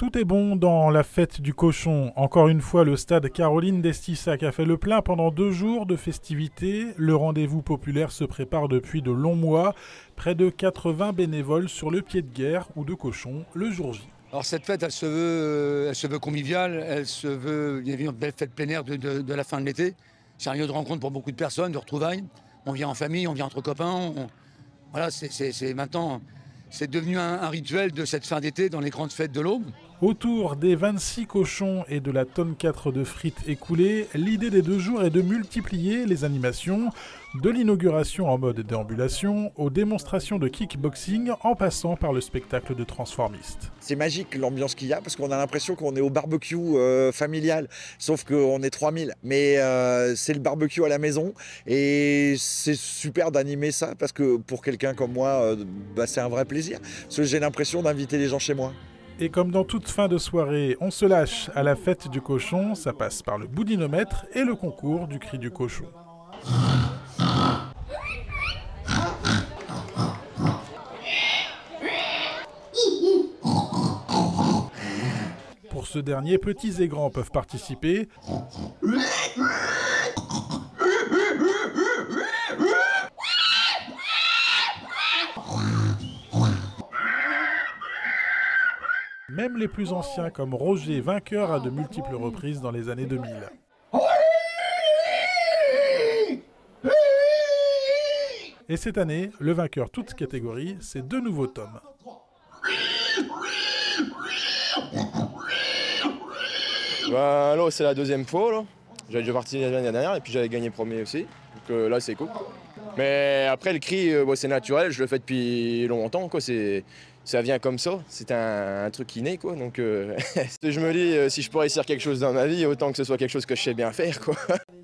Tout est bon dans la fête du cochon. Encore une fois, le stade Caroline d'Estissac a fait le plein pendant 2 jours de festivités. Le rendez-vous populaire se prépare depuis de longs mois. Près de 80 bénévoles sur le pied de guerre ou de cochon le jour J. Alors cette fête, elle se veut conviviale, il y a une belle fête plein air de la fin de l'été. C'est un lieu de rencontre pour beaucoup de personnes, de retrouvailles. On vient en famille, on vient entre copains. Voilà, maintenant, c'est devenu un rituel de cette fin d'été dans les grandes fêtes de l'Aube. Autour des 26 cochons et de la tonne 4 de frites écoulées, l'idée des 2 jours est de multiplier les animations, de l'inauguration en mode déambulation aux démonstrations de kickboxing en passant par le spectacle de transformistes. C'est magique l'ambiance qu'il y a parce qu'on a l'impression qu'on est au barbecue familial, sauf qu'on est 3000. Mais c'est le barbecue à la maison et c'est super d'animer ça parce que pour quelqu'un comme moi, c'est un vrai plaisir. Parce que j'ai l'impression d'inviter les gens chez moi. Et comme dans toute fin de soirée, on se lâche à la fête du cochon, ça passe par le boudinomètre et le concours du cri du cochon. Pour ce dernier, petits et grands peuvent participer. Même les plus anciens comme Roger, vainqueur à de multiples reprises dans les années 2000. Et cette année, le vainqueur toute catégorie, c'est 2 nouveaux tomes. Bah, là, c'est la 2e fois. Là. J'avais déjà parti l'année dernière et puis j'avais gagné premier aussi. Donc là, c'est cool. Mais après, le cri, c'est naturel. Je le fais depuis longtemps. Quoi. Ça vient comme ça. C'est un truc inné. Quoi. Donc, je me dis, si je peux réussir quelque chose dans ma vie, autant que ce soit quelque chose que je sais bien faire. Quoi.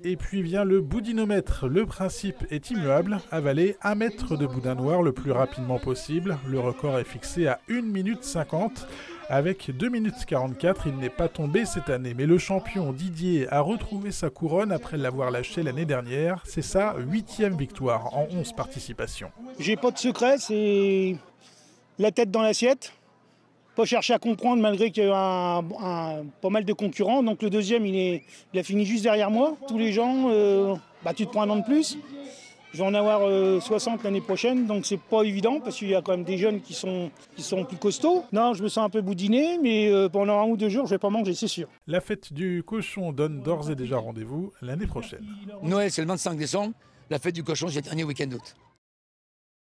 Et puis vient le boudinomètre. Le principe est immuable. Avaler 1 mètre de boudin noir le plus rapidement possible. Le record est fixé à 1 minute 50. Avec 2 minutes 44, il n'est pas tombé cette année. Mais le champion Didier a retrouvé sa couronne après l'avoir lâché l'année dernière. C'est sa 8e victoire en 11 participations. J'ai pas de secret, c'est la tête dans l'assiette. Pas chercher à comprendre malgré qu'il y a pas mal de concurrents. Donc le deuxième, il a fini juste derrière moi. Tous les gens, tu te prends un an de plus. Je vais en avoir 60 l'année prochaine, donc c'est pas évident parce qu'il y a quand même des jeunes qui sont plus costauds. Non, je me sens un peu boudiné, mais pendant 1 ou 2 jours, je vais pas manger, c'est sûr. La fête du cochon donne d'ores et déjà rendez-vous l'année prochaine. Noël, c'est le 25 décembre. La fête du cochon, c'est le dernier week-end d'août.